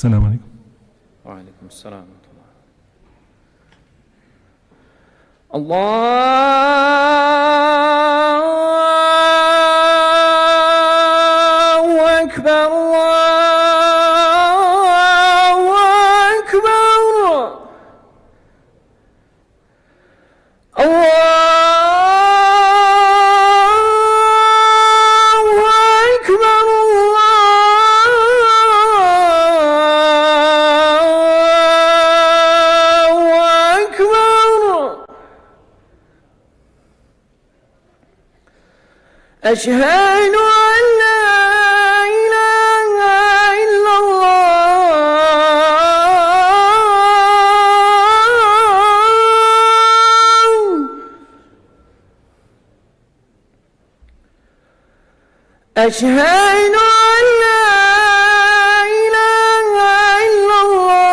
السلام عليكم. وعليكم السلام ورحمة الله. الله أكبر، الله أكبر، الله أكبر، الله أكبر. أشهد أن لا إله إلا الله. أشهد أن لا إله إلا الله.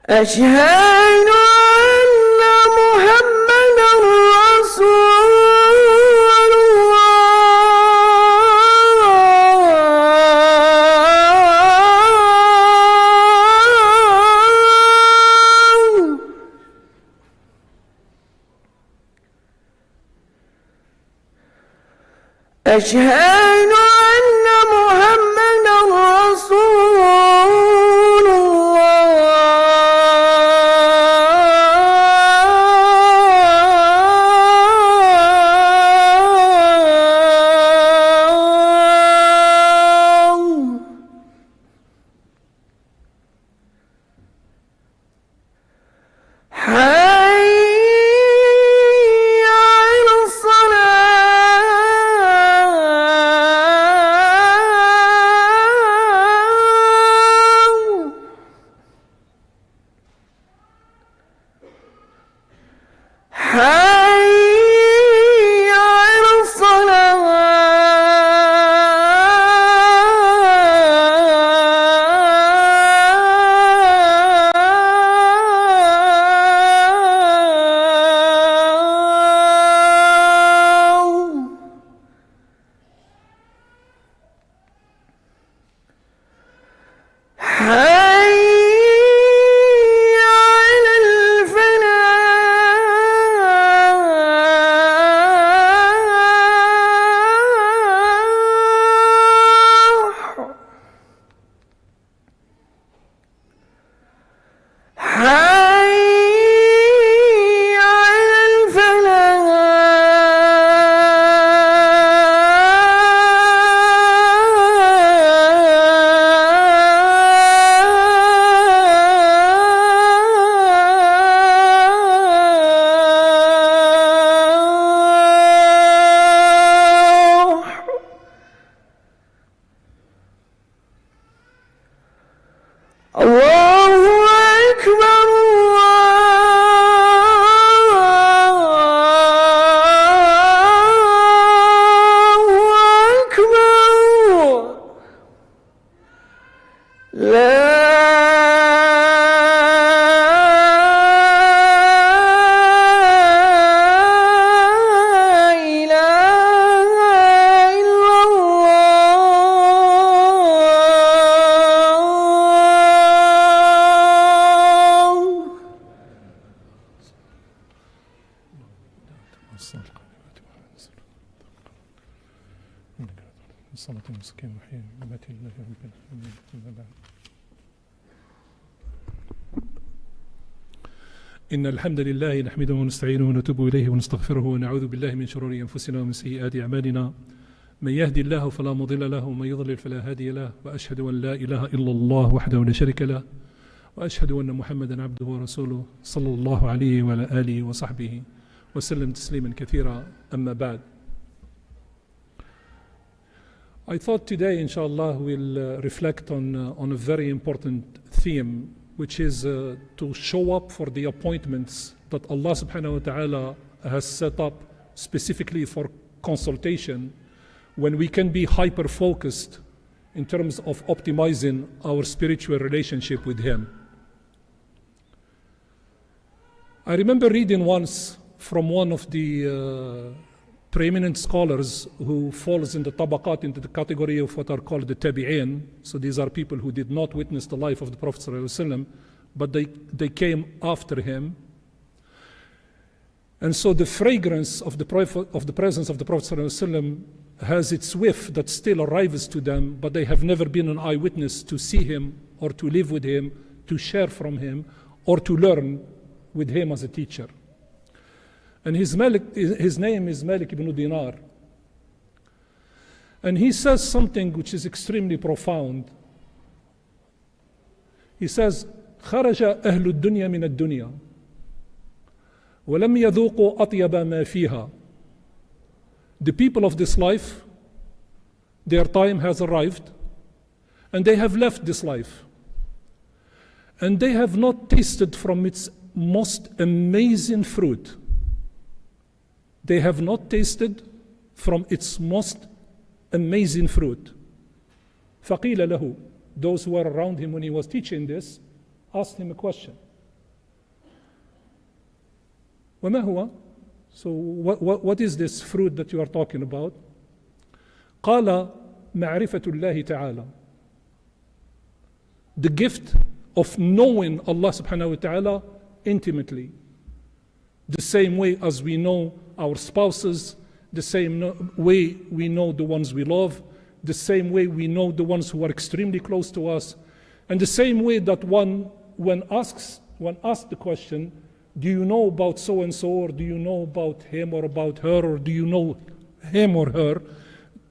أشهد أن محمدا رسول الله. أشهد أن محمدا رسول الله. حي على الصلاة. حي على الصلاة. حي على الفلاح. حي على الفلاح. الله أكبر، الله أكبر. لا إله إلا الله. الصلاة والسكين وحي ممات الله رب العالمين. أما بعد. إن الحمد لله نحمده ونستعينه ونتوب إليه ونستغفره ونعوذ بالله من شرور أنفسنا ومن سيئات أعمالنا. من يهدي الله فلا مضل له ومن يضلل فلا هادي له، وأشهد أن لا إله إلا الله وحده لا شريك له، وأشهد أن محمدا عبده ورسوله صلى الله عليه وعلى آله وصحبه وسلم تسليما كثيرا. أما بعد. I thought today, inshallah, we'll reflect on a very important theme, which is to show up for the appointments that Allah subhanahu wa ta'ala has set up specifically for consultation when we can be hyper-focused in terms of optimizing our spiritual relationship with Him. I remember reading once from one of the preeminent scholars who falls in the tabaqat, into the category of what are called the tabi'in. So these are people who did not witness the life of the Prophet ﷺ, but they came after him. And so the fragrance of the presence of the Prophet ﷺ has its whiff that still arrives to them, but they have never been an eyewitness to see him or to live with him, to share from him, or to learn with him as a teacher. And his name is Malik ibn Dinar. And he says something which is extremely profound. He says, خرج أهل الدنيا من الدنيا ولم يذوقوا أطيب ما فيها. The people of this life, their time has arrived, and they have left this life. And they have not tasted from its most amazing fruit. They have not tasted from its most amazing fruit. فَقِيلَ لَهُ. Those who were around him when he was teaching this asked him a question. وَمَا هُوَ? So what is this fruit that you are talking about? قَالَ مَعْرِفَةُ اللَّهِ تَعَالَى. The gift of knowing Allah subhanahu wa ta'ala intimately. The same way as we know our spouses, the same way we know the ones we love, the same way we know the ones who are extremely close to us, and the same way that one, when asked the question, do you know about so and so, or do you know about him or about her, or do you know him or her,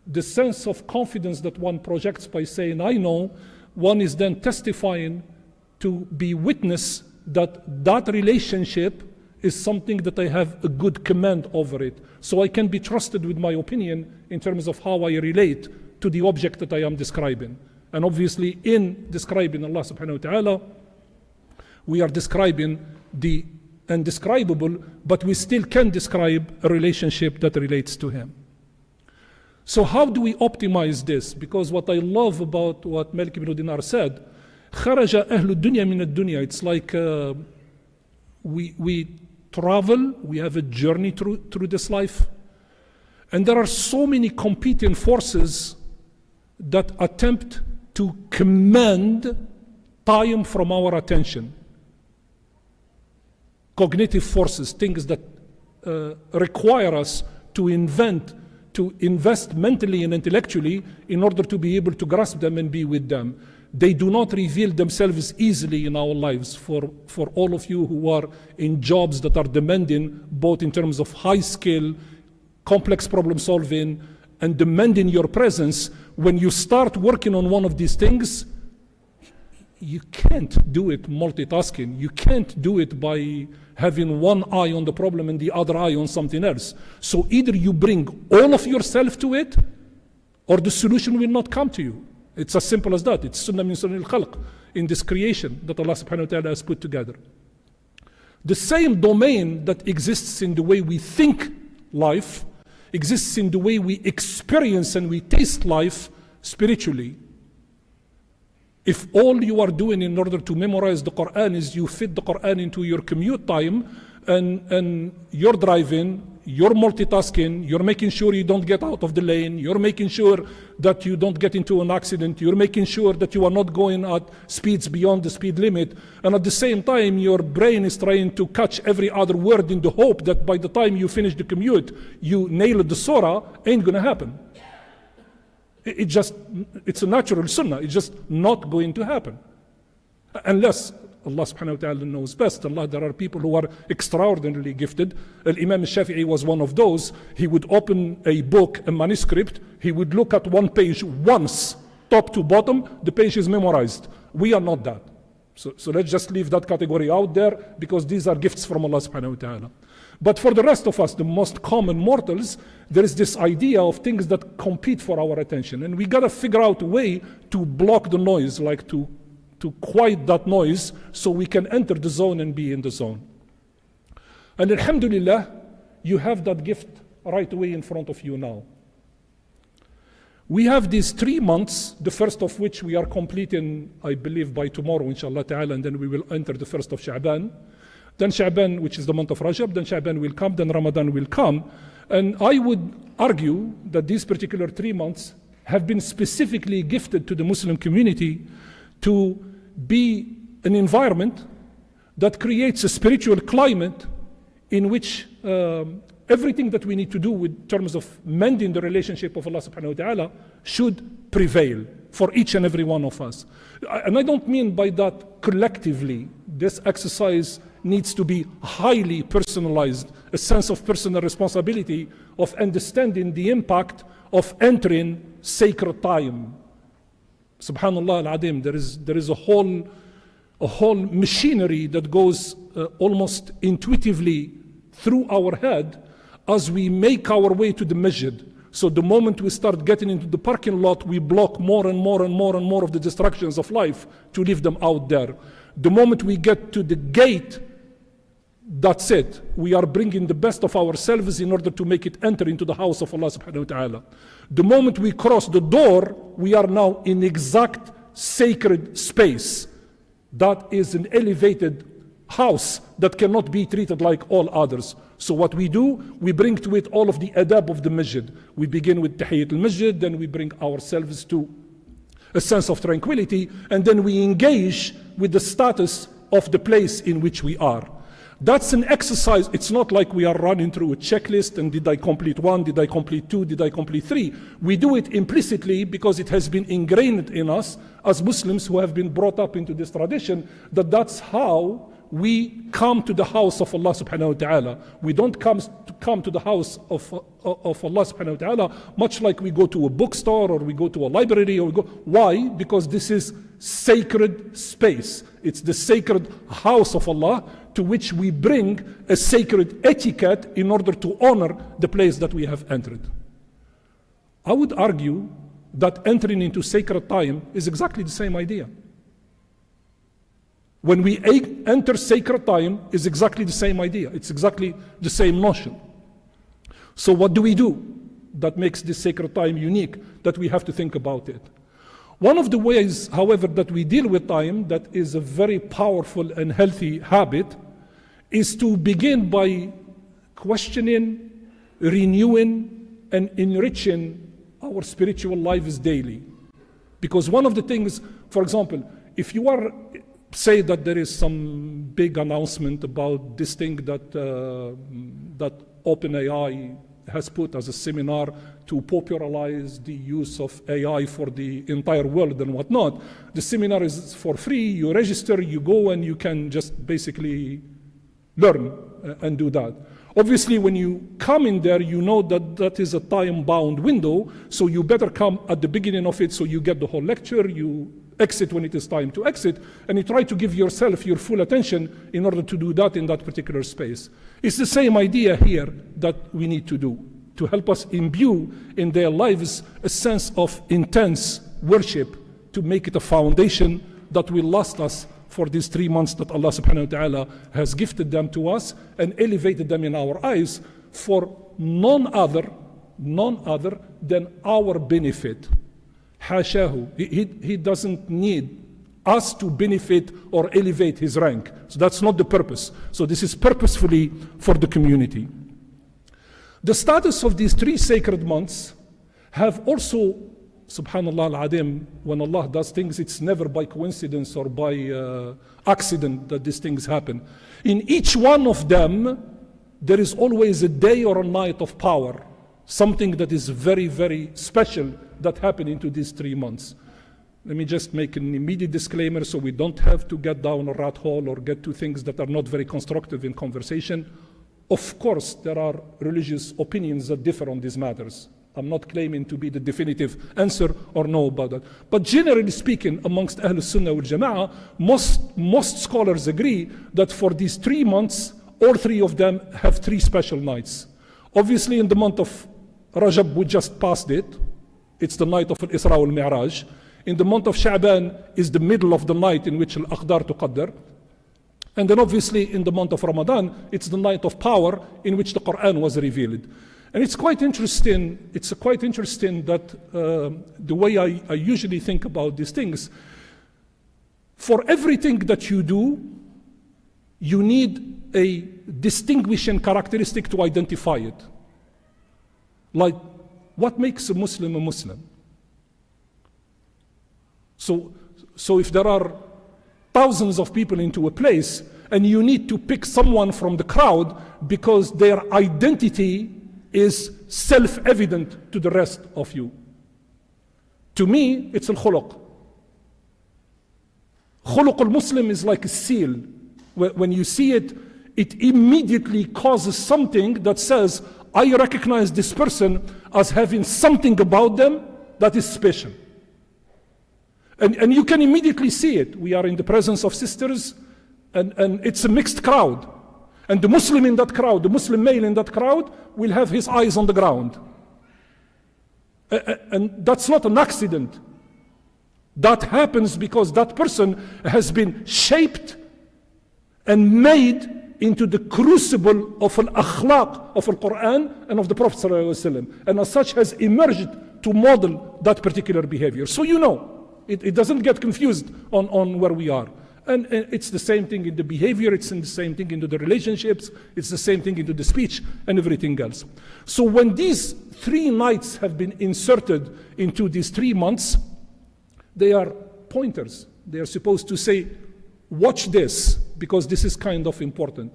the sense of confidence that one projects by saying, I know, one is then testifying to be witness that that relationship is something that I have a good command over it. So I can be trusted with my opinion in terms of how I relate to the object that I am describing. And obviously in describing Allah subhanahu wa ta'ala, we are describing the indescribable, but we still can describe a relationship that relates to Him. So how do we optimize this? Because what I love about what Malik ibn Dinar said, خرج أهل الدنيا من الدنيا. It's like we travel, we have a journey through this life, and there are so many competing forces that attempt to command time from our attention. Cognitive forces, things that require us to invest mentally and intellectually in order to be able to grasp them and be with them. They do not reveal themselves easily in our lives. For all of you who are in jobs that are demanding, both in terms of high skill, complex problem solving, and demanding your presence, when you start working on one of these things, you can't do it multitasking. You can't do it by having one eye on the problem and the other eye on something else. So either you bring all of yourself to it, or the solution will not come to you. It's as simple as that. It's sunnah min sunnah al-khalq, in this creation that Allah subhanahu wa ta'ala has put together. The same domain that exists in the way we think life, exists in the way we experience and we taste life spiritually. If all you are doing in order to memorize the Quran is you fit the Quran into your commute time, and you're driving, you're multitasking, you're making sure you don't get out of the lane, you're making sure that you don't get into an accident, you're making sure that you are not going at speeds beyond the speed limit, and at the same time your brain is trying to catch every other word in the hope that by the time you finish the commute, you nail the surah, ain't gonna happen. It's a natural sunnah. It's just not going to happen. Unless Allah subhanahu wa ta'ala knows best. There are people who are extraordinarily gifted. Imam al-Shafi'i was one of those. He would open a book, a manuscript. He would look at one page once, top to bottom. The page is memorized. We are not that. So let's just leave that category out there, because these are gifts from Allah subhanahu wa ta'ala. But for the rest of us, the most common mortals, there is this idea of things that compete for our attention. And we got to figure out a way to block the noise, like to quiet that noise so we can enter the zone and be in the zone. And alhamdulillah, you have that gift right away in front of you now. We have these 3 months, the first of which we are completing, I believe, by tomorrow, inshallah ta'ala, and then we will enter the first of Sha'ban. Then Sha'ban, which is the month of Rajab, then Sha'ban will come, then Ramadan will come. And I would argue that these particular 3 months have been specifically gifted to the Muslim community to be an environment that creates a spiritual climate in which everything that we need to do in terms of mending the relationship of Allah subhanahu wa ta'ala should prevail for each and every one of us. And I don't mean by that collectively. This exercise needs to be highly personalized, a sense of personal responsibility, of understanding the impact of entering sacred time. Subhanallah al-Adim, there is a whole machinery that goes almost intuitively through our head as we make our way to the masjid. So the moment we start getting into the parking lot, we block more and more and more and more of the distractions of life to leave them out there. The moment we get to the gate, that's it. We are bringing the best of ourselves in order to make it enter into the house of Allah subhanahu wa ta'ala. The moment we cross the door, we are now in exact sacred space. That is an elevated house that cannot be treated like all others. So what we do, we bring to it all of the adab of the masjid. We begin with Tahiyyat al-Masjid, then we bring ourselves to a sense of tranquility, and then we engage with the status of the place in which we are. That's an exercise. It's not like we are running through a checklist and did I complete 1, did I complete 2, did I complete 3. We do it implicitly because it has been ingrained in us as Muslims who have been brought up into this tradition, that that's how we come to the house of Allah subhanahu wa ta'ala. We don't come to the house of Allah subhanahu wa ta'ala much like we go to a bookstore or we go to a library or we go. Why? Because this is sacred space. It's the sacred house of Allah to which we bring a sacred etiquette in order to honor the place that we have entered. I would argue that entering into sacred time is exactly the same idea. When we enter sacred time is exactly the same idea. It's exactly the same notion. So what do we do that makes this sacred time unique, that we have to think about it? One of the ways, however, that we deal with time that is a very powerful and healthy habit is to begin by questioning, renewing, and enriching our spiritual lives daily. Because one of the things, for example, if you are say that there is some big announcement about this thing that OpenAI has put as a seminar to popularize the use of AI for the entire world and whatnot. The seminar is for free. You register, you go, and you can just basically learn and do that. Obviously, when you come in there, you know that that is a time-bound window, so you better come at the beginning of it so you get the whole lecture, you exit when it is time to exit, and you try to give yourself your full attention in order to do that in that particular space. It's the same idea here that we need to do, to help us imbue in their lives a sense of intense worship, to make it a foundation that will last us for these 3 months that Allah subhanahu wa ta'ala has gifted them to us and elevated them in our eyes for none other than our benefit. Hashahu. He doesn't need us to benefit or elevate his rank. So that's not the purpose. So this is purposefully for the community. The status of these 3 sacred months have also, subhanallah al-adim, when Allah does things, it's never by coincidence or by accident that these things happen. In each one of them, there is always a day or a night of power, something that is very, very special that happened into these 3 months. Let me just make an immediate disclaimer so we don't have to get down a rat hole or get to things that are not very constructive in conversation. Of course, there are religious opinions that differ on these matters. I'm not claiming to be the definitive answer or know about that. But generally speaking, amongst Ahlul Sunnah wal Jama'ah, most scholars agree that for these 3 months, all 3 of them have 3 special nights. Obviously, in the month of Rajab, we just passed it. It's the night of Israa Miraj. In the month of Sha'ban is the middle of the night in which Al-Aqdar tuqaddar. And then obviously in the month of Ramadan, it's the night of power in which the Quran was revealed. And it's quite interesting that the way I usually think about these things, for everything that you do, you need a distinguishing characteristic to identify it. Like, what makes a Muslim a Muslim? So if there are thousands of people into a place and you need to pick someone from the crowd because their identity is self-evident to the rest of you. To me, it's al-khuluq. Khuluq al-Muslim is like a seal. When you see it, it immediately causes something that says, I recognize this person as having something about them that is special. And you can immediately see it. We are in the presence of sisters, and it's a mixed crowd. And the Muslim in that crowd, the Muslim male in that crowd, will have his eyes on the ground. And that's not an accident. That happens because that person has been shaped and made into the crucible of al-akhlaq of al-Quran and of the Prophet ﷺ, and as such has emerged to model that particular behavior. So you know, it doesn't get confused on where we are. And it's the same thing in the behavior, it's the same thing into the relationships, it's the same thing into the speech and everything else. So when these 3 nights have been inserted into these 3 months, they are pointers. They are supposed to say, watch this, because this is kind of important.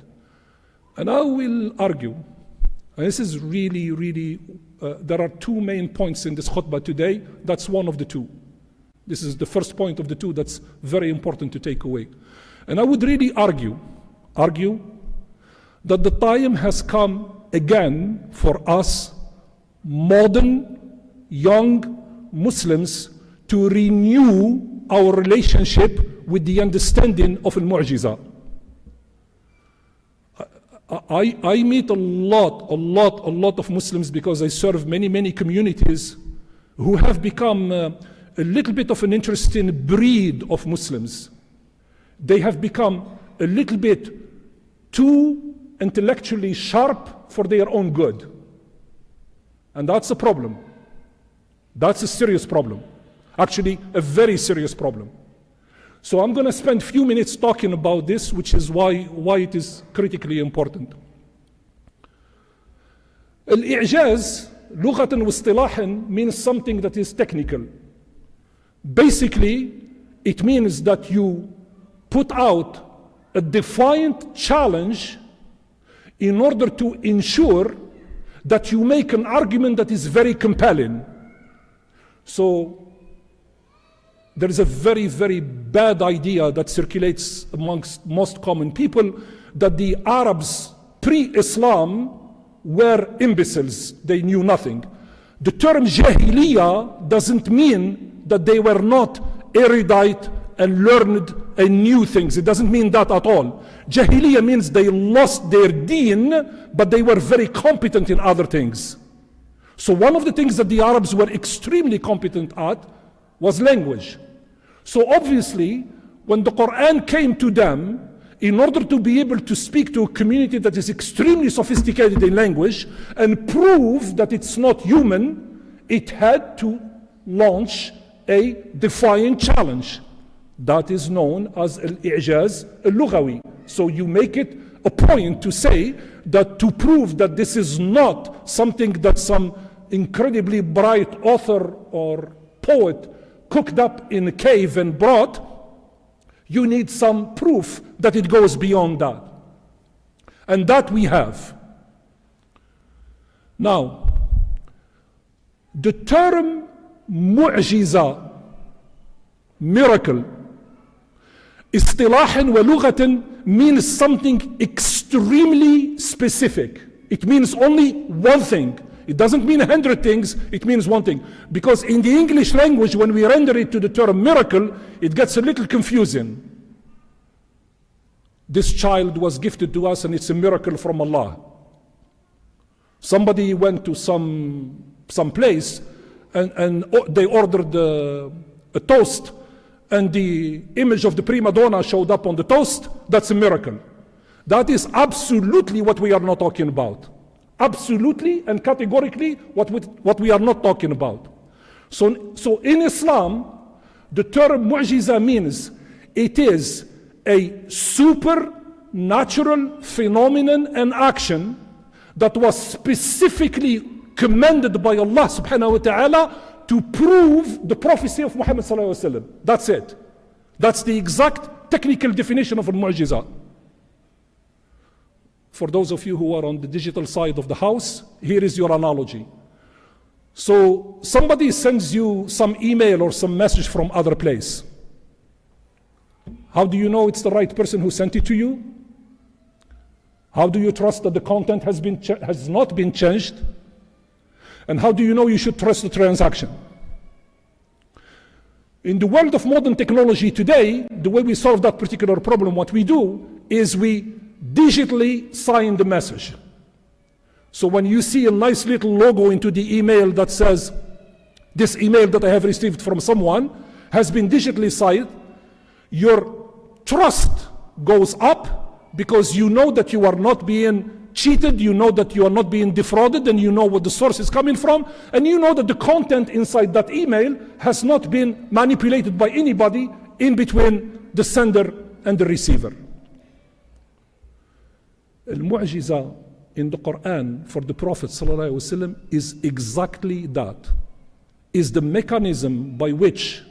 And I will argue, and this is really, there are 2 main points in this khutbah today. That's one of the 2. This is the first point of the 2 that's very important to take away. And I would really argue that the time has come again for us, modern, young Muslims, to renew our relationship with the understanding of al-mu'jiza. I meet a lot of Muslims because I serve many communities who have become a little bit of an interesting breed of Muslims. They have become a little bit too intellectually sharp for their own good. And that's a problem. That's a serious problem. Actually, a very serious problem. So I'm going to spend a few minutes talking about this, which is why it is critically important. Al-i'jaz, lughatan wa istilahan, means something that is technical. Basically, it means that you put out a defiant challenge in order to ensure that you make an argument that is very compelling. So, there is a very bad idea that circulates amongst most common people that the Arabs pre-Islam were imbeciles. They knew nothing. The term Jahiliyyah doesn't mean that they were not erudite and learned and knew things. It doesn't mean that at all. Jahiliyyah means they lost their deen, but they were very competent in other things. So one of the things that the Arabs were extremely competent at was language. So obviously, when the Quran came to them, in order to be able to speak to a community that is extremely sophisticated in language and prove that it's not human, it had to launch a defiant challenge. That is known as al-i'jaz al-lughawi. So you make it a point to say that to prove that this is not something that some incredibly bright author or poet cooked up in a cave and brought, you need some proof that it goes beyond that. And that we have. Now, the term mu'jiza, miracle, istilahan wa lughatan, means something extremely specific. It means only one thing. It doesn't mean 100 things, it means one thing. Because in the English language, when we render it to the term miracle, it gets a little confusing. This child was gifted to us and it's a miracle from Allah. Somebody went to some place and they ordered a toast, and the image of the prima donna showed up on the toast. That's a miracle. That is absolutely what we are not talking about. Absolutely and categorically what we are not talking about. So in Islam, the term mu'jiza means it is a supernatural phenomenon and action that was specifically commanded by Allah subhanahu wa ta'ala to prove the prophecy of Muhammad sallallahu alaihi wasallam. That's it. That's the exact technical definition of a mu'jiza. For those of you who are on the digital side of the house, here is your analogy. So somebody sends you some email or some message from other place. How do you know it's the right person who sent it to you? How do you trust that the content has not been changed? And how do you know you should trust the transaction? In the world of modern technology today, the way we solve that particular problem, what we do is we digitally sign the message. So when you see a nice little logo into the email that says, this email that I have received from someone has been digitally signed, your trust goes up because you know that you are not being cheated, you know that you are not being defrauded, and you know what the source is coming from, and you know that the content inside that email has not been manipulated by anybody in between the sender and the receiver. Al-Mu'jiza in the Quran for the Prophet ﷺ is exactly that. Is the mechanism by which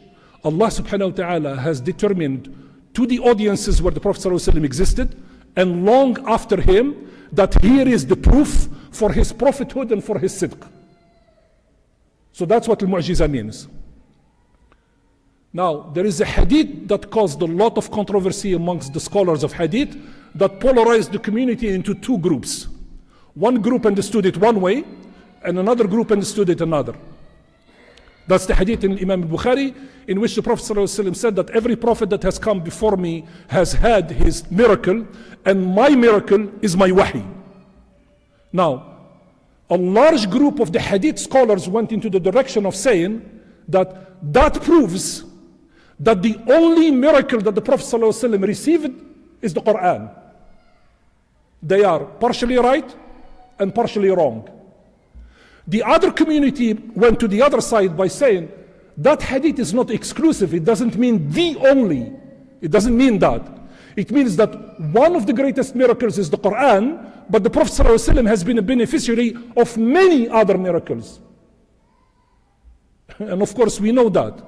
Allah subhanahu wa ta'ala has determined to the audiences where the Prophet ﷺ existed and long after him that here is the proof for his prophethood and for his sidq. So that's what Al-Mu'jiza means. Now, there is a hadith that caused a lot of controversy amongst the scholars of hadith that polarized the community into two groups. One group understood it one way, and another group understood it another. That's the hadith in Imam al-Bukhari, in which the Prophet ﷺ said that every prophet that has come before me has had his miracle, and my miracle is my wahi. Now, a large group of the hadith scholars went into the direction of saying that proves that the only miracle that the Prophet ﷺ received is the Quran. They are partially right and partially wrong. The other community went to the other side by saying that hadith is not exclusive. It doesn't mean the only. It doesn't mean that. It means that one of the greatest miracles is the Quran, but the Prophet ﷺ has been a beneficiary of many other miracles. And of course we know that.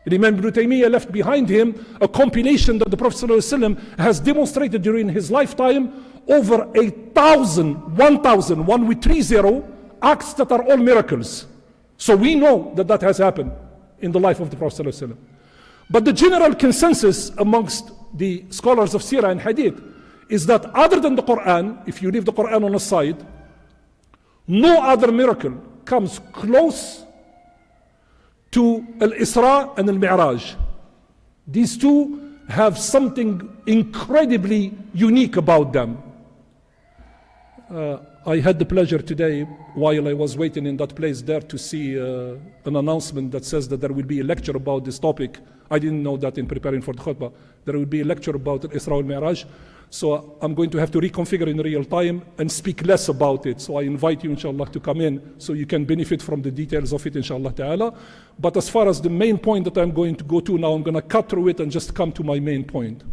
Imam Ibn Taymiyyah left behind him a compilation that the Prophet ﷺ has demonstrated during his lifetime over 1,030 acts that are all miracles. So we know that has happened in the life of the Prophet ﷺ. But the general consensus amongst the scholars of Sirah and Hadith is that other than the Quran, if you leave the Quran on the side, no other miracle comes close to Al-Isra and Al-Miraj. These two have something incredibly unique about them. I had the pleasure today, while I was waiting in that place there, to see an announcement that says that there will be a lecture about this topic. I didn't know that in preparing for the khutbah. There will be a lecture about Isra al-Miraj. So I'm going to have to reconfigure in real time and speak less about it. So I invite you, inshallah, to come in so you can benefit from the details of it, inshallah ta'ala. But as far as the main point that I'm going to go to now, I'm going to cut through it and just come to my main point.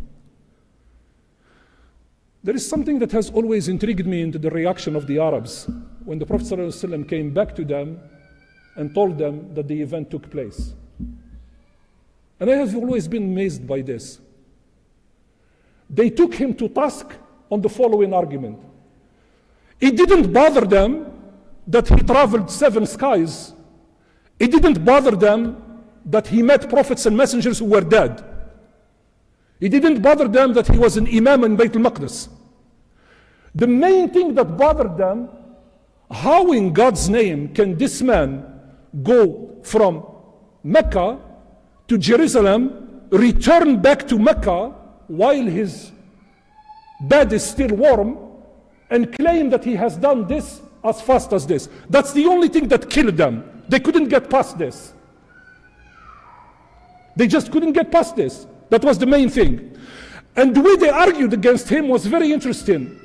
There is something that has always intrigued me into the reaction of the Arabs when the Prophet ﷺ came back to them and told them that the event took place. And I have always been amazed by this. They took him to task on the following argument. It didn't bother them that he traveled 7 skies. It didn't bother them that he met prophets and messengers who were dead. It didn't bother them that he was an imam in Bayt al-Maqdis. The main thing that bothered them, how in God's name can this man go from Mecca to Jerusalem, return back to Mecca while his bed is still warm, and claim that he has done this as fast as this? That's the only thing that killed them. They couldn't get past this. They just couldn't get past this. That was the main thing. And the way they argued against him was very interesting.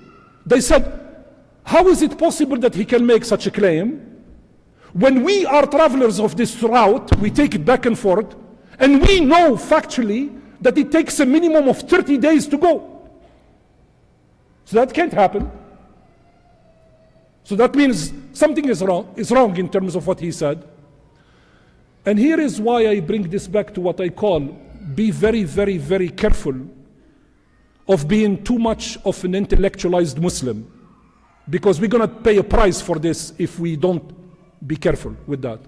They said, How is it possible that he can make such a claim when we are travelers of this route, we take it back and forth, and we know factually that it takes a minimum of 30 days to go? So that can't happen. So that means something is wrong in terms of what he said. And here is why I bring this back to what I call, be very, very, very careful of being too much of an intellectualized Muslim, because we're going to pay a price for this if we don't be careful with that.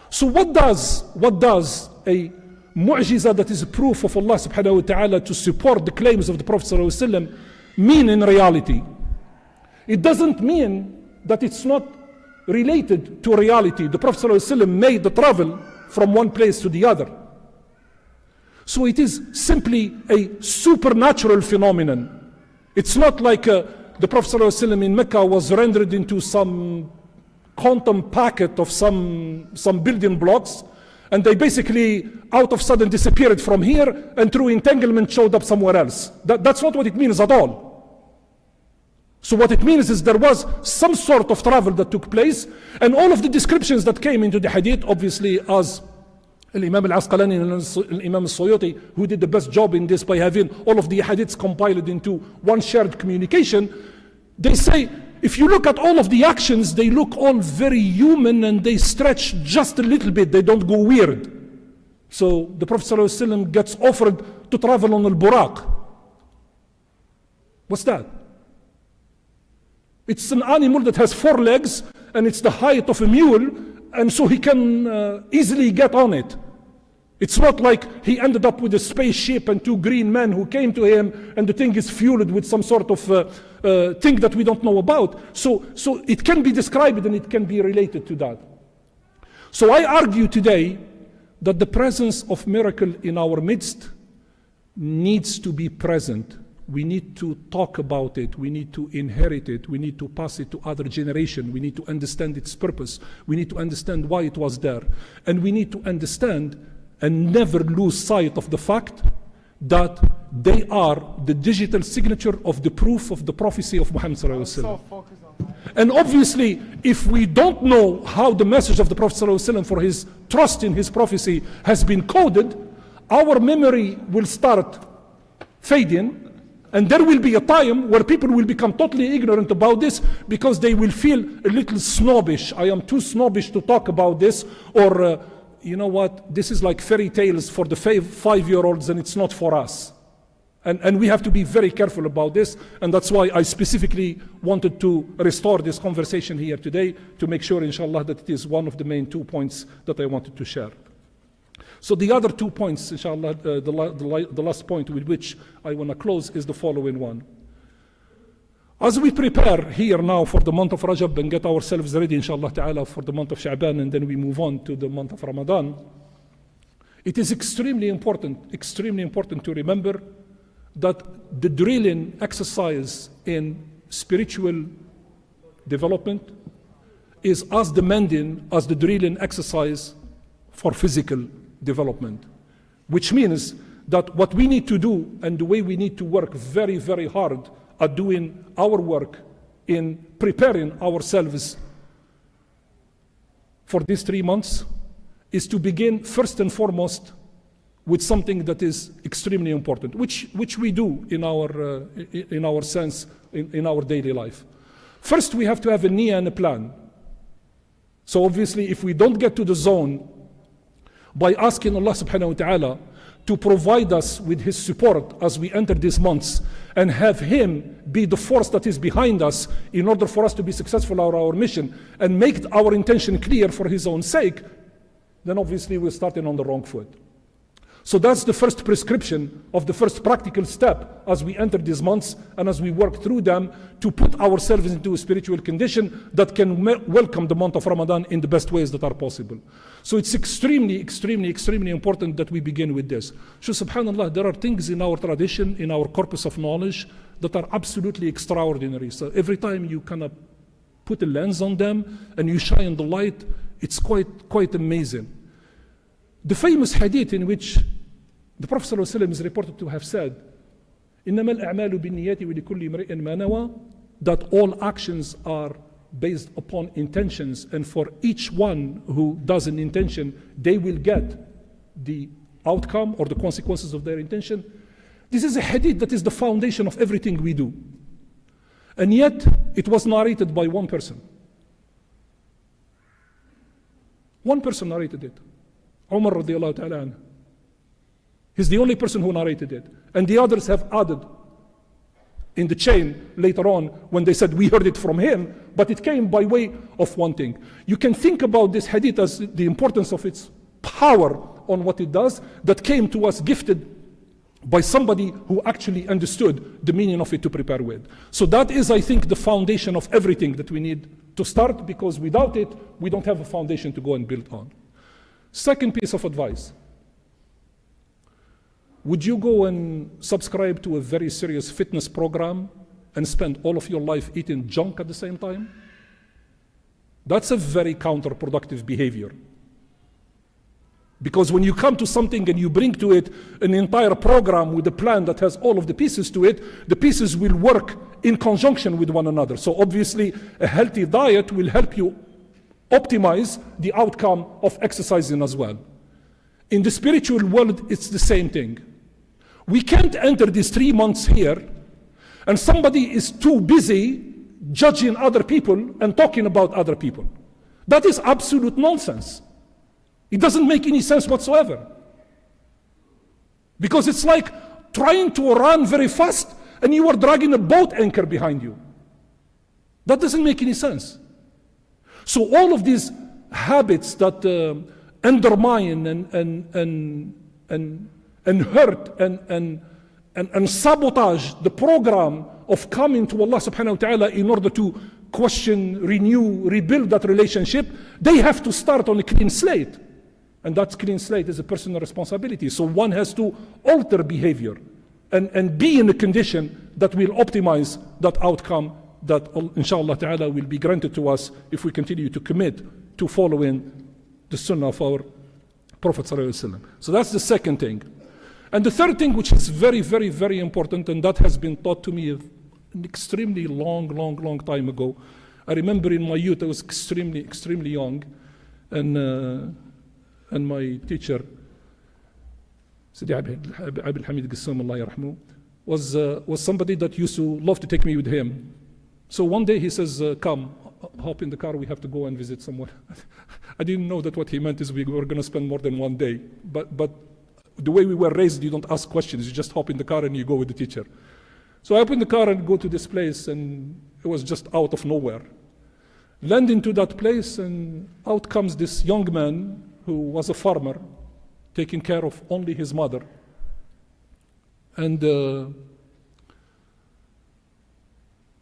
So what does a mu'jiza that is a proof of Allah subhanahu wa ta'ala to support the claims of the Prophet sallallahu alaihi wasallam mean in reality? It doesn't mean that it's not related to reality. The Prophet sallallahu alaihi wasallam made the travel from one place to the other. So it is simply a supernatural phenomenon. It's not like the Prophet ﷺ in Mecca was rendered into some quantum packet of some building blocks, and they basically out of sudden disappeared from here and through entanglement showed up somewhere else. That's not what it means at all. So what it means is there was some sort of travel that took place, and all of the descriptions that came into the hadith, obviously, as Imam al-Asqalani and Imam al-Suyuti, who did the best job in this by having all of the hadiths compiled into one shared communication, they say, if you look at all of the actions, they look all very human and they stretch just a little bit, they don't go weird. So the Prophet ﷺ gets offered to travel on al-Buraq. What's that? It's an animal that has 4 legs and it's the height of a mule, and so he can easily get on it. It's not like he ended up with a spaceship and 2 green men who came to him and the thing is fueled with some sort of thing that we don't know about. So it can be described and it can be related to that. So I argue today that the presence of miracle in our midst needs to be present. We need to talk about it. We need to inherit it. We need to pass it to other generation. We need to understand its purpose. We need to understand why it was there. And we need to understand and never lose sight of the fact that they are the digital signature of the proof of the prophecy of Muhammad sallallahu alaihi wasallam. And obviously, if we don't know how the message of the Prophet sallallahu alaihi wasallam for his trust in his prophecy has been coded, our memory will start fading. And there will be a time where people will become totally ignorant about this because they will feel a little snobbish. I am too snobbish to talk about this, or you know what, this is like fairy tales for the 5-year-olds and it's not for us. And we have to be very careful about this, and that's why I specifically wanted to restore this conversation here today to make sure, inshallah, that it is one of the main 2 points that I wanted to share. So the other 2 points, inshallah, the last point with which I want to close is the following one. As we prepare here now for the month of Rajab and get ourselves ready, inshallah ta'ala, for the month of Sha'ban, and then we move on to the month of Ramadan, it is extremely important to remember that the drilling exercise in spiritual development is as demanding as the drilling exercise for physical development, which means that what we need to do and the way we need to work very, very hard at doing our work in preparing ourselves for these 3 months is to begin first and foremost with something that is extremely important, which we do in our sense, in our daily life. First, we have to have a niyyah and a plan. So obviously, if we don't get to the zone by asking Allah subhanahu wa ta'ala to provide us with His support as we enter these months and have Him be the force that is behind us in order for us to be successful on our mission and make our intention clear for His own sake, then obviously we're starting on the wrong foot. So that's the first prescription of the first practical step as we enter these months and as we work through them to put ourselves into a spiritual condition that can welcome the month of Ramadan in the best ways that are possible. So it's extremely important that we begin with this. So subhanAllah, there are things in our tradition, in our corpus of knowledge that are absolutely extraordinary. So every time you kind of put a lens on them and you shine the light, it's quite amazing. The famous hadith in which the Prophet ﷺ is reported to have said, إِنَّمَا الْأَعْمَالُ بِالنِّيَّاتِ وَلِكُلِّ امْرِئٍ مَا نَوَى that all actions are based upon intentions, and for each one who does an intention, they will get the outcome or the consequences of their intention. This is a hadith that is the foundation of everything we do. And yet, it was narrated by one person. One person narrated it. Umar radiallahu ta'ala anhu. He's the only person who narrated it. And the others have added in the chain later on when they said, we heard it from him, but it came by way of one thing. You can think about this hadith as the importance of its power on what it does, that came to us gifted by somebody who actually understood the meaning of it to prepare with. So that is, I think, the foundation of everything that we need to start, because without it, we don't have a foundation to go and build on. Second piece of advice. Would you go and subscribe to a very serious fitness program and spend all of your life eating junk at the same time? That's a very counterproductive behavior. Because when you come to something and you bring to it an entire program with a plan that has all of the pieces to it, the pieces will work in conjunction with one another. So obviously, a healthy diet will help you optimize the outcome of exercising as well. In the spiritual world, it's the same thing. We can't enter these 3 months here and somebody is too busy judging other people and talking about other people. That is absolute nonsense. It doesn't make any sense whatsoever. Because it's like trying to run very fast and you are dragging a boat anchor behind you. That doesn't make any sense. So all of these habits that undermine and hurt and sabotage the program of coming to Allah subhanahu wa ta'ala in order to question, renew, rebuild that relationship, they have to start on a clean slate. And that clean slate is a personal responsibility. So one has to alter behavior and be in a condition that will optimize that outcome that inshallah ta'ala will be granted to us if we continue to commit to following the sunnah of our Prophet sallallahu alaihi wasallam. So that's the second thing. And the third thing, which is very, very, very important, and that has been taught to me an extremely long time ago. I remember in my youth, I was extremely young, and my teacher, Sidi Abdul Hamid Qassam, Allah yarhamu, was somebody that used to love to take me with him. So one day he says, come, hop in the car, we have to go and visit someone. I didn't know that what he meant is we were going to spend more than one day. But the way we were raised, you don't ask questions, you just hop in the car and you go with the teacher. So I hop in the car and go to this place, and it was just out of nowhere. Land into that place, and out comes this young man who was a farmer, taking care of only his mother. And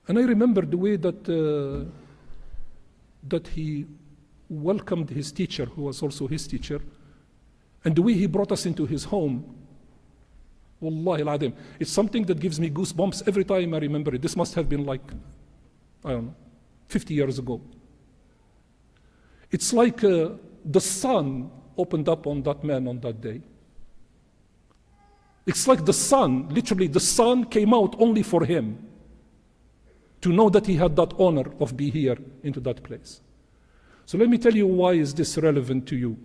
I remember the way that he welcomed his teacher, who was also his teacher, and the way he brought us into his home. Wallahi al-adim. It's something that gives me goosebumps every time I remember it. This must have been like, I don't know, 50 years ago. It's like the sun opened up on that man on that day. It's like the sun, literally the sun came out only for him to know that he had that honor of being here into that place. So let me tell you, why is this relevant to you?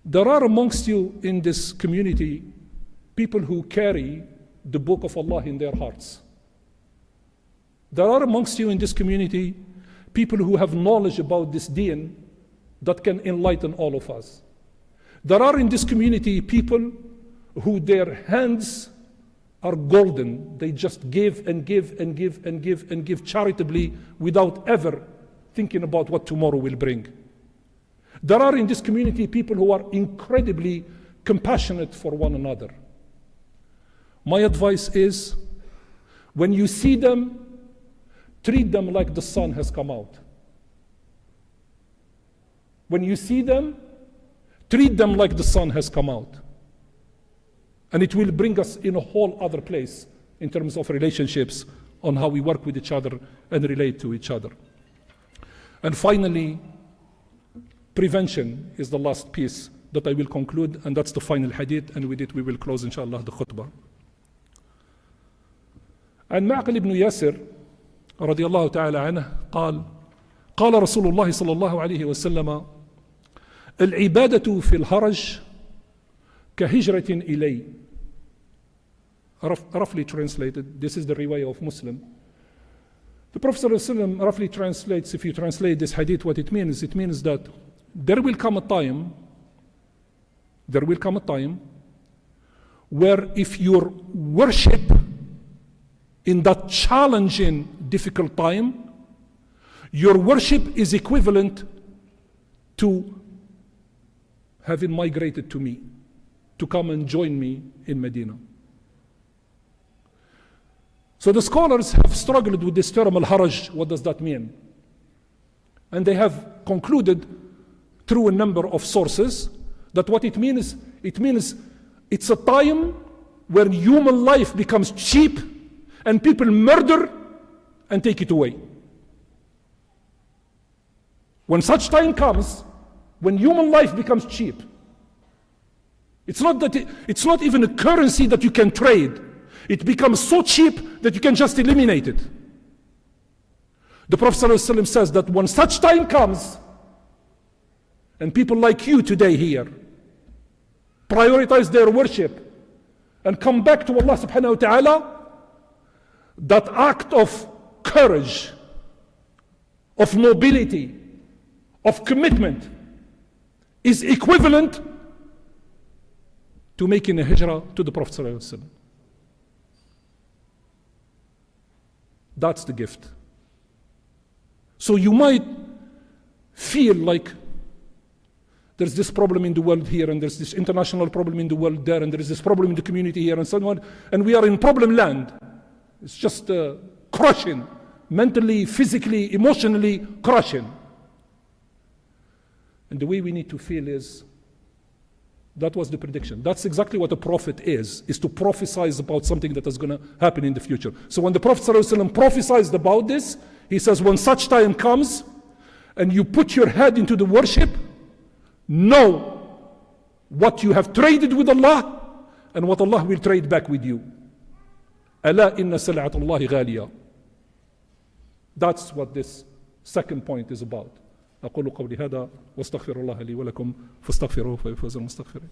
There are amongst you in this community people who carry the book of Allah in their hearts. There are amongst you in this community people who have knowledge about this deen that can enlighten all of us. There are in this community people who their hands are golden. They just give and give and give and give and give charitably without ever thinking about what tomorrow will bring. There are in this community people who are incredibly compassionate for one another. My advice is, when you see them, treat them like the sun has come out. When you see them, treat them like the sun has come out. And it will bring us in a whole other place in terms of relationships on how we work with each other and relate to each other. And finally, prevention is the last piece that I will conclude, and that's the final hadith, and with it we will close inshallah the khutbah. And Ma'qil ibn Yasir رضي الله تعالى عنه قال رسول الله صلى الله عليه وسلم: العبادة في الهرج كهجرة إلي. Roughly translated, this is the riwayah of Muslim. The Prophet ﷺ roughly translates, if you translate this hadith, what it means that there will come a time where if your worship in that challenging, difficult time, your worship is equivalent to having migrated to me, to come and join me in Medina. So the scholars have struggled with this term al-haraj. What does that mean? And they have concluded through a number of sources that what it means it's a time where human life becomes cheap and people murder and take it away. When such time comes, when human life becomes cheap, it's not even a currency that you can trade. It becomes so cheap that you can just eliminate it. The Prophet ﷺ says that when such time comes, and people like you today here prioritize their worship and come back to Allah subhanahu wa ta'ala, that act of courage, of nobility, of commitment is equivalent to making a hijrah to the Prophet ﷺ. That's the gift. So you might feel like there's this problem in the world here, and there's this international problem in the world there, and there is this problem in the community here, and so on, and we are in problem land. It's just crushing, mentally, physically, emotionally crushing. And the way we need to feel is, that was the prediction. That's exactly what a prophet is to prophesize about something that is going to happen in the future. So when the Prophet ﷺ prophesied about this, he says, when such time comes and you put your head into the worship, know what you have traded with Allah and what Allah will trade back with you. ألا إن سلعة الله غالية. That's what this second point is about. أقول قولي هذا واستغفر الله لي ولكم فاستغفروه فيفوز المستغفرين.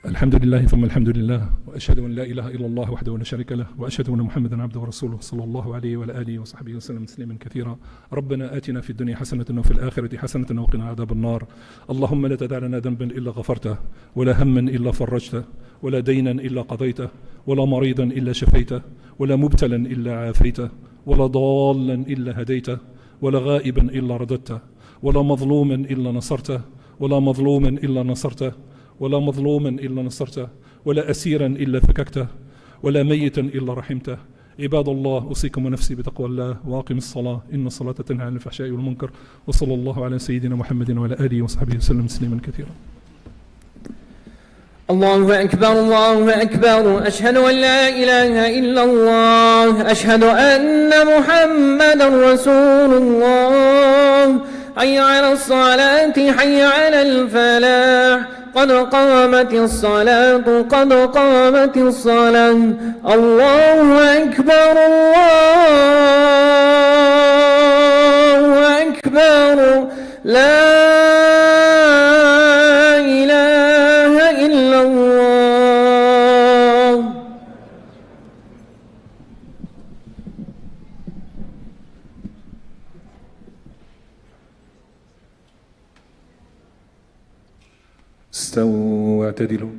الحمد لله ثم الحمد لله وأشهد أن لا إله إلا الله وحده لا شريك له وأشهد أن محمدا عبده ورسوله صلى الله عليه وعلى آله وصحبه وسلم تسليما كثيرا. ربنا آتنا في الدنيا حسنة وفي الآخرة حسنة وقنا عذاب النار. اللهم لا تدع لنا ذنبا إلا غفرته ولا هما إلا فرجته ولا دينا إلا قضيته ولا مريضا إلا شفيته ولا مبتلا إلا عافيته ولا ضالا إلا هديته ولا غائبا إلا رددته ولا مظلوما إلا نصرته ولا مظلوما إلا نصرته ولا مظلوما إلا نصرته ولا أسيرا إلا فككته ولا ميتا إلا رحمته. عباد الله، أوصيكم ونفسي بتقوى الله وأقم الصلاة إن الصلاة تنهى عن الفحشاء والمنكر. وصلى الله على سيدنا محمد وعلى آله وصحبه وسلم تسليما كثيرا. الله أكبر الله أكبر، أشهد أن لا إله إلا الله، أشهد أن محمدا رسول الله. حي على الصلاة حي على الفلاح، قد قامت الصلاة قد قامت الصلاة. الله أكبر الله أكبر، لا إله إلا الله. استووا واعتدلوا.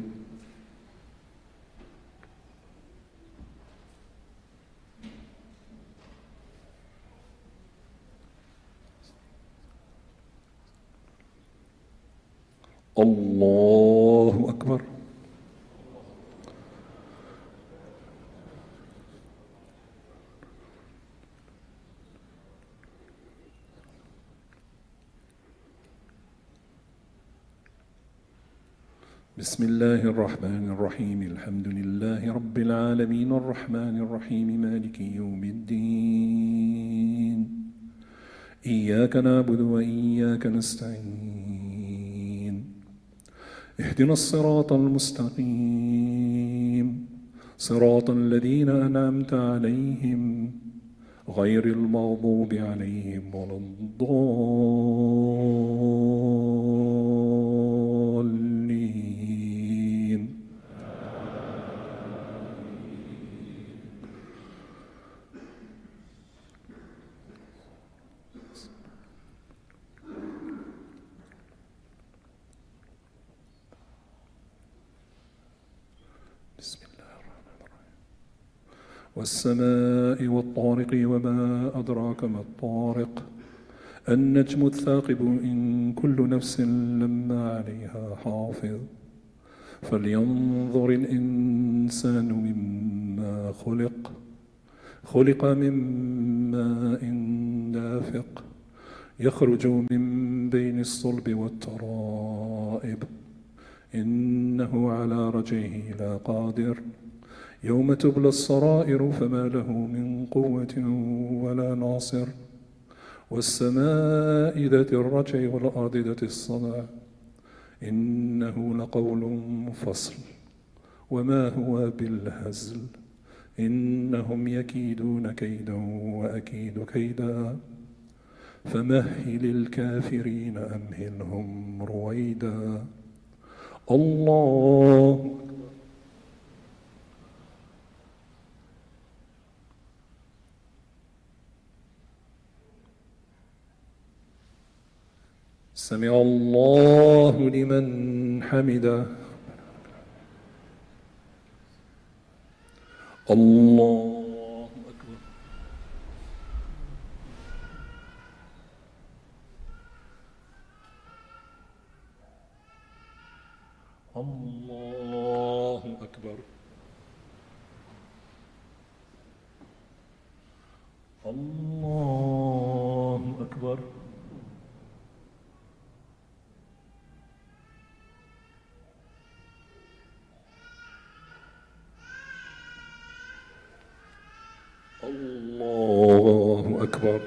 الله أكبر. بسم الله الرحمن الرحيم. الحمد لله رب العالمين الرحمن الرحيم مالك يوم الدين. إياك نعبد وإياك نستعين اهدنا الصراط المستقيم صراط الذين أنعمت عليهم غير المغضوب عليهم ولا الضالين. بسم الله الرحمن الرحيم. والسماء والطارق وما أدراك ما الطارق النجم الثاقب إن كل نفس لما عليها حافظ فلينظر الإنسان مما خلق من ماء دافق يخرج من بين الصلب والترائب إنه على رجعه لقادر يوم تبلى السرائر فما له من قوة ولا ناصر والسماء ذات الرجع والأرض ذات الصدع إنه لقول فصل وما هو بالهزل إنهم يكيدون كيدا وأكيد كيدا فمهل الكافرين أمهلهم رويدا. الله سمع الله لمن حمده. الله أكبر. الله أكبر. الله أكبر. الله أكبر.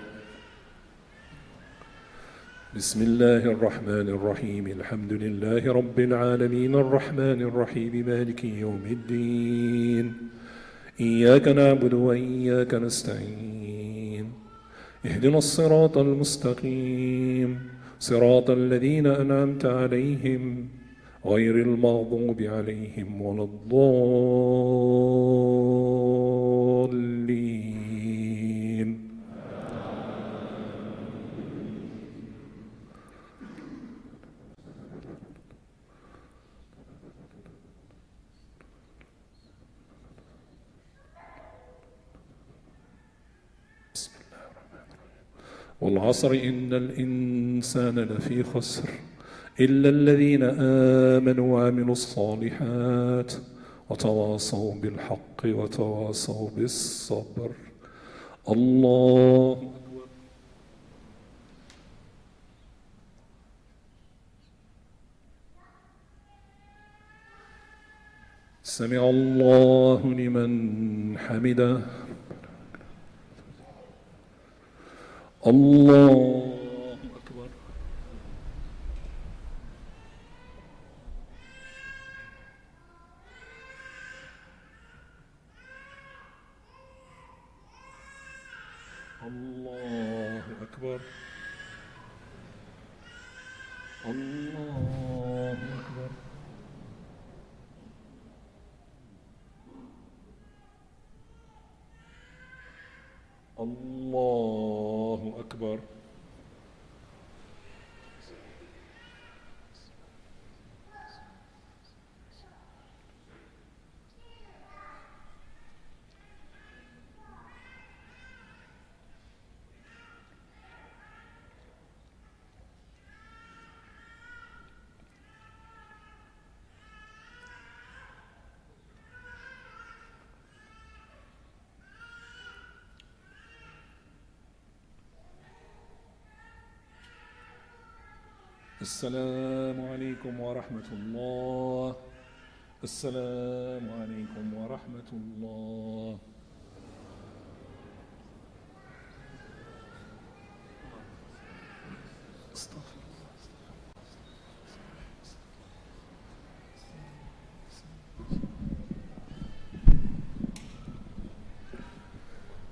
بسم الله الرحمن الرحيم الحمد لله رب العالمين الرحمن الرحيم مالك يوم الدين إياك نعبد وإياك نستعين اهدنا الصراط المستقيم صراط الذين أنعمت عليهم غير المغضوب عليهم ولا الضالين. بسم الله الرحمن الرحيم. والعصر إن الإنسان لفي خسر إلا الذين آمنوا وعملوا الصالحات وتواصوا بالحق وتواصوا بالصبر. الله أكبر. سمع الله لمن حمده. الله أكبر. الله أكبر. الله أكبر. الله أكبر. السلام عليكم ورحمة الله. السلام عليكم ورحمة الله.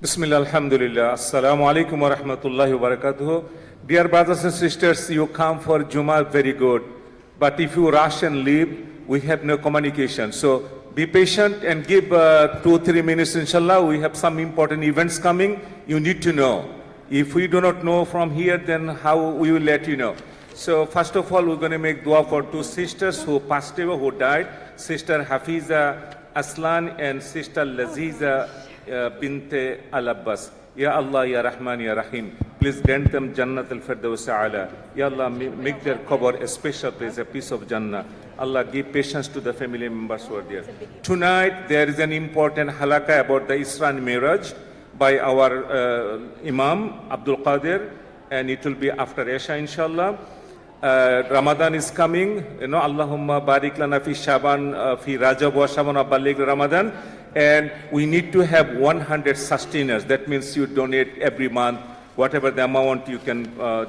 Bismillah, alhamdulillah. Assalamu alaikum wa rahmatullahi wa barakatuh. Dear brothers and sisters, you come for Jummah, very good. But if you rush and leave, we have no communication. So be patient and give 2-3 minutes, inshallah. We have some important events coming. You need to know. If we do not know from here, then how we will let you know. So first of all, we're going to make dua for 2 sisters who passed away, who died. Sister Hafiza Aslan and Sister Laziza Binte Al-Abbas. Ya Allah, Ya Rahman, Ya Rahim. Please grant them Jannat al-Firdaus A'la. Ya Allah, make their qabr a special place, a piece of Jannah. Allah, give patience to the family members who are there. Tonight, there is an important halaqah about the Israa Miraj by our Imam, Abdul Qadir, and it will be after Isha, inshallah. Ramadan is coming. You know, Allahumma barik lana fi Shaban, fi Rajab wa Shaban wa baligh Ramadan. And we need to have 100 sustainers. That means you donate every month, whatever the amount you can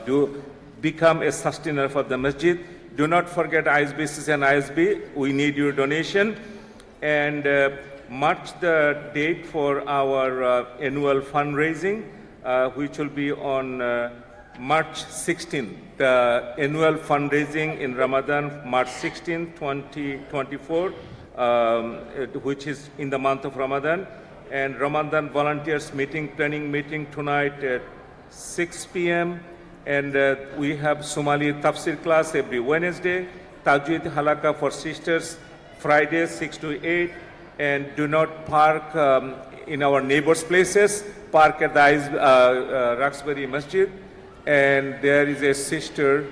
do. Become a sustainer for the masjid. Do not forget ISBCC and ISB. We need your donation. And mark the date for our annual fundraising, which will be on March 16th. The annual fundraising in Ramadan, March 16th, 2024. Which is in the month of Ramadan, and Ramadan volunteers meeting, training meeting tonight at 6 p.m. And we have Somali Tafsir class every Wednesday, Tajweed Halaka for sisters, Friday 6 to 8, and do not park in our neighbors' places, park at the Roxbury Masjid. And there is a sister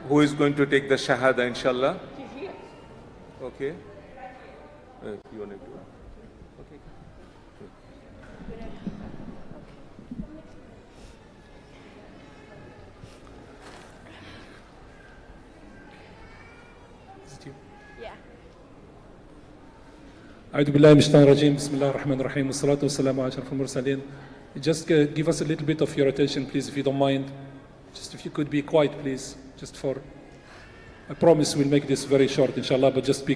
who is going to take the Shahada, inshallah. Okay. You want to do it? Okay. Is it you? Yeah. أعوذ بالله من الشيطان الرجيم بسم الله الرحمن الرحيم والصلاة والسلام على أشرف المرسلين. Just give us a little bit of your attention, please, if you don't mind. Just if you could be quiet, please. Just for, I promise we'll make this very short, inshallah, but just be quiet.